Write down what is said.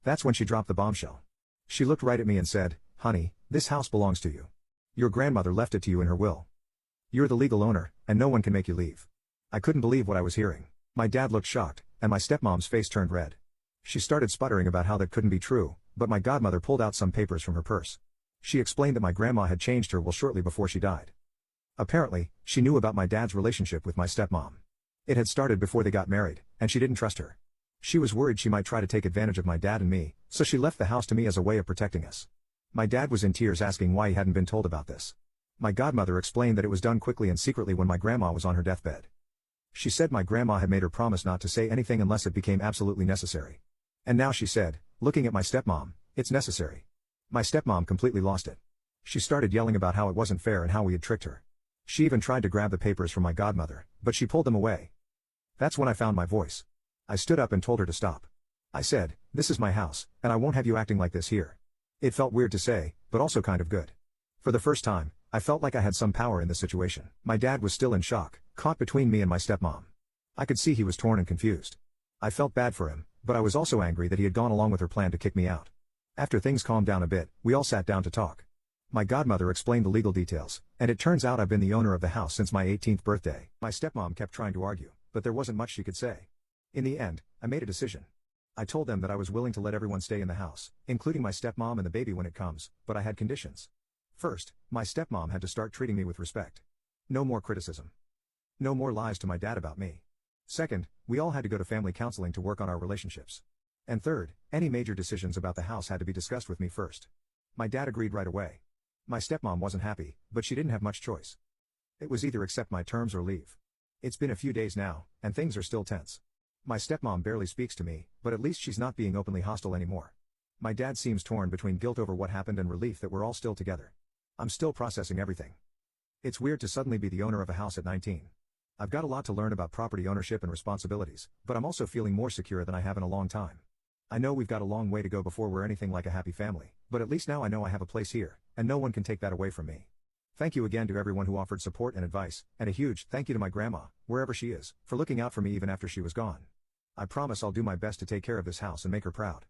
That's when she dropped the bombshell. She looked right at me and said, "Honey, this house belongs to you. Your grandmother left it to you in her will. You're the legal owner, and no one can make you leave." I couldn't believe what I was hearing. My dad looked shocked, and my stepmom's face turned red. She started sputtering about how that couldn't be true, but my godmother pulled out some papers from her purse. She explained that my grandma had changed her will shortly before she died. Apparently, she knew about my dad's relationship with my stepmom. It had started before they got married, and she didn't trust her. She was worried she might try to take advantage of my dad and me, so she left the house to me as a way of protecting us. My dad was in tears asking why he hadn't been told about this. My godmother explained that it was done quickly and secretly when my grandma was on her deathbed. She said my grandma had made her promise not to say anything unless it became absolutely necessary. And now she said, looking at my stepmom, "It's necessary." My stepmom completely lost it. She started yelling about how it wasn't fair and how we had tricked her. She even tried to grab the papers from my godmother, but she pulled them away. That's when I found my voice. I stood up and told her to stop. I said, "This is my house, and I won't have you acting like this here." It felt weird to say, but also kind of good. For the first time, I felt like I had some power in the situation. My dad was still in shock, caught between me and my stepmom. I could see he was torn and confused. I felt bad for him, but I was also angry that he had gone along with her plan to kick me out. After things calmed down a bit, we all sat down to talk. My godmother explained the legal details, and it turns out I've been the owner of the house since my 18th birthday. My stepmom kept trying to argue, but there wasn't much she could say. In the end, I made a decision. I told them that I was willing to let everyone stay in the house, including my stepmom and the baby when it comes, but I had conditions. First, my stepmom had to start treating me with respect. No more criticism. No more lies to my dad about me. Second, we all had to go to family counseling to work on our relationships. And third, any major decisions about the house had to be discussed with me first. My dad agreed right away. My stepmom wasn't happy, but she didn't have much choice. It was either accept my terms or leave. It's been a few days now, and things are still tense. My stepmom barely speaks to me, but at least she's not being openly hostile anymore. My dad seems torn between guilt over what happened and relief that we're all still together. I'm still processing everything. It's weird to suddenly be the owner of a house at 19. I've got a lot to learn about property ownership and responsibilities, but I'm also feeling more secure than I have in a long time. I know we've got a long way to go before we're anything like a happy family, but at least now I know I have a place here, and no one can take that away from me. Thank you again to everyone who offered support and advice, and a huge thank you to my grandma, wherever she is, for looking out for me even after she was gone. I promise I'll do my best to take care of this house and make her proud.